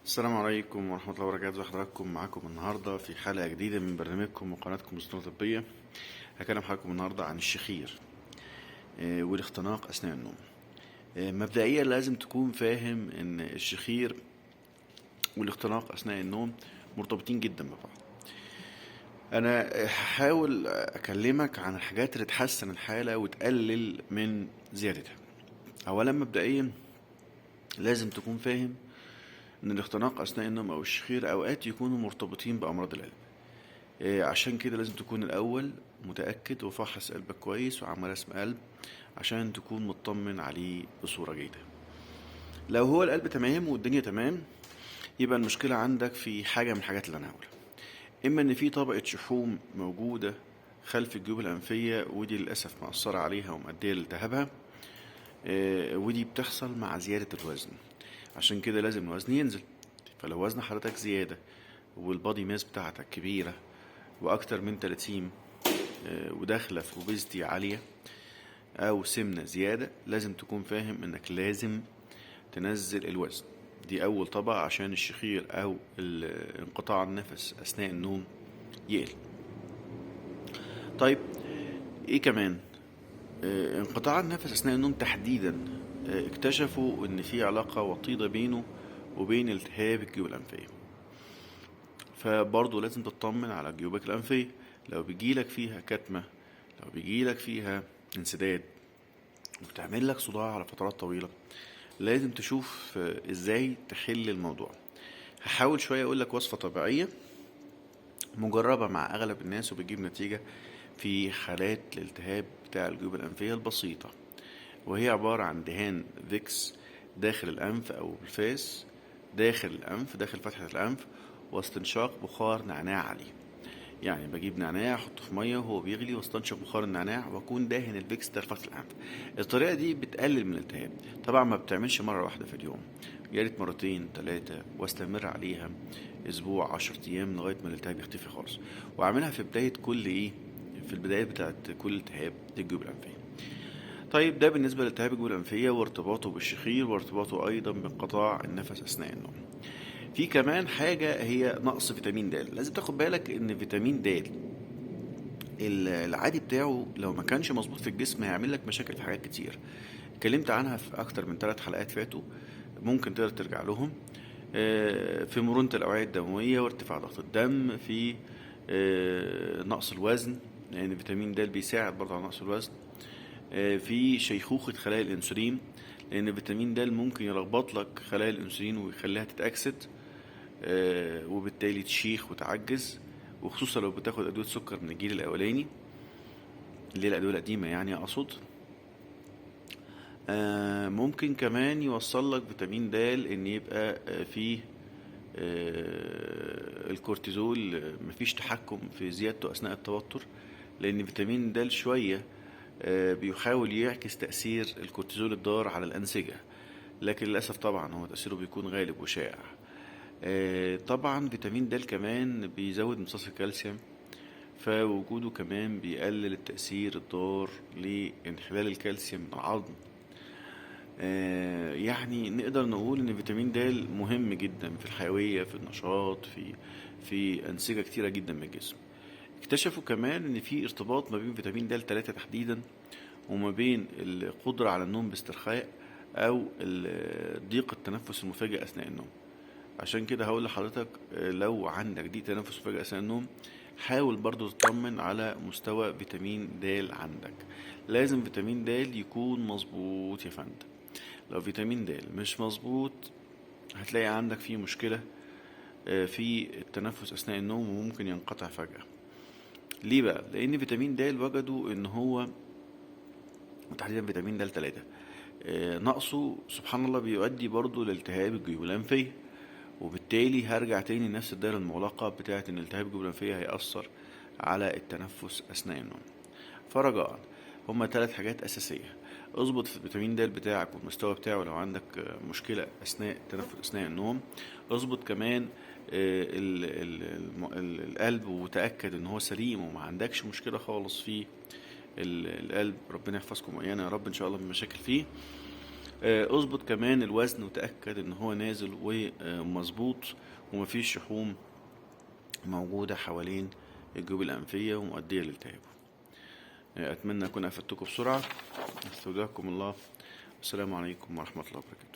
السلام عليكم ورحمة الله وبركاته. حضراتكم معاكم النهاردة في حلقة جديدة من برنامجكم وقناتكم أسطورة طبية. هكلم حضراتكم النهاردة عن الشخير والاختناق أثناء النوم. مبدئيا لازم تكون فاهم إن الشخير والاختناق أثناء النوم مرتبطين جدا ببعض. أنا هحاول أكلمك عن الحاجات اللي تحسن الحالة وتقلل من زيادتها. أولا مبدئيا لازم تكون فاهم ان الاختناق اثناء النوم او الشخير اوقات يكونوا مرتبطين بامراض القلب. عشان كده لازم تكون الاول متاكد وفحص قلبك كويس وعمل رسم قلب عشان تكون مطمن عليه بصوره جيده. لو هو القلب تمام والدنيا تمام يبقى المشكله عندك في حاجه من الحاجات اللي انا هقولها. اما ان في طبقه شحوم موجوده خلف الجيوب الانفيه ودي للاسف مأثره عليها ومؤديه لالتهابها. ودي بتحصل مع زياده الوزن، عشان كده لازم الوزن ينزل. فلو وزن حضرتك زيادة والبادي ماس بتاعتك كبيرة وأكتر من 30 وداخلة في اوبيزيتي عالية أو سمنة زيادة، لازم تكون فاهم إنك لازم تنزل الوزن. دي أول طبقة عشان الشخير أو انقطاع النفس أثناء النوم يقل. طيب إيه كمان؟ انقطاع النفس أثناء النوم تحديدا اكتشفوا إن في علاقة وطيدة بينه وبين التهاب الجيوب الأنفية. فبرضه لازم تطمن على جيوبك الأنفية. لو بيجيلك فيها كتمة، لو بيجيلك فيها انسداد وبتعمل لك صداع على فترات طويلة، لازم تشوف ازاي تحل الموضوع. هحاول شوية اقول لك وصفة طبيعية مجربة مع اغلب الناس وبتجيب نتيجة في حالات الالتهاب بتاع الجيوب الأنفية البسيطة، وهي عبارة عن دهان فيكس داخل الأنف أو الفاس، داخل الأنف داخل فتحة الأنف، واستنشاق بخار نعناع عليه. يعني بجيب نعناع احطه في ميه وهو بيغلي واستنشق بخار النعناع واكون داهن الفيكس داخل فتحة الأنف. الطريقة دي بتقلل من الالتهاب. طبعا ما بتعملش مرة واحدة في اليوم، يا ريت مرتين 3 واستمر عليها اسبوع 10 ايام لغاية ما الالتهاب يختفي خالص. واعملها في بداية كل في البدايات بتاعت كل التهاب الجيوب الأنفية. طيب ده بالنسبة لالتهاب الجيوب الأنفية وارتباطه بالشخير وارتباطه أيضا بانقطاع النفس أثناء النوم. في كمان حاجة هي نقص فيتامين د. لازم تاخد بالك إن فيتامين د العادي بتاعه لو ما كانش مظبوط في الجسم هيعمل لك مشاكل في حاجات كتير. اتكلمت عنها في أكتر من 3 حلقات فاتوا، ممكن تقدر ترجع لهم. في مرونة الأوعية الدموية وارتفاع ضغط الدم، في نقص الوزن لأن فيتامين د بيساعد برضه على نقص الوزن. في شيخوخة خلايا الأنسولين لأن فيتامين د ممكن يلخبط لك خلايا الأنسولين ويخليها تتأكسد وبالتالي تشيخ وتعجز، وخصوصا لو بتاخد أدوية سكر من الجيل الأولاني اللي هي الأدوية القديمة يعني أقصد. ممكن كمان يوصل لك فيتامين د إن يبقى فيه الكورتيزول مفيش تحكم في زيادته أثناء التوتر، لأن فيتامين د شوية بيحاول يعكس تأثير الكورتيزول الضار على الأنسجة، لكن للأسف طبعا هو تأثيره بيكون غالب وشائع. طبعا فيتامين د كمان بيزود امتصاص الكالسيوم، فوجوده كمان بيقلل التأثير الضار لانحلال الكالسيوم من العظم. يعني نقدر نقول ان فيتامين د مهم جدا في الحيوية، في النشاط، في أنسجة كتيرة جدا من الجسم. اكتشفوا كمان ان في ارتباط ما بين فيتامين د 3 تحديدا وما بين القدرة على النوم باسترخاء او ضيق التنفس المفاجئ اثناء النوم. عشان كده هقول لحضرتك لو عندك ضيق تنفس مفاجئ اثناء النوم حاول برضو تطمن على مستوى فيتامين د عندك. لازم فيتامين د يكون مظبوط يا فندم. لو فيتامين د مش مظبوط هتلاقي عندك فيه مشكلة في التنفس اثناء النوم وممكن ينقطع فجأة. ليه بقى؟ لان فيتامين د وجدوا ان هو وتحديدا فيتامين د 3 نقصه سبحان الله بيؤدي برضو لالتهاب الجيوب الانفيه، وبالتالي هرجع تاني لنفس الدائره المغلقه بتاعه ان التهاب الجيوب الانفيه هيأثر على التنفس اثناء النوم. فرجاء هما 3 حاجات اساسيه: اظبط الفيتامين د بتاعك والمستوى بتاعه لو عندك مشكله اثناء التنفس اثناء النوم. اظبط كمان القلب وتأكد ان هو سليم وما عندكش مشكله خالص في القلب، ربنا يحفظكم وايانا يا رب ان شاء الله من مشاكل فيه. اظبط كمان الوزن وتأكد ان هو نازل ومظبوط ومفيش شحوم موجودة حوالين الجيوب الأنفية ومؤدية للالتهاب. أتمنى أكون أفدتكم بسرعة. أستودعكم الله. السلام عليكم ورحمة الله وبركاته.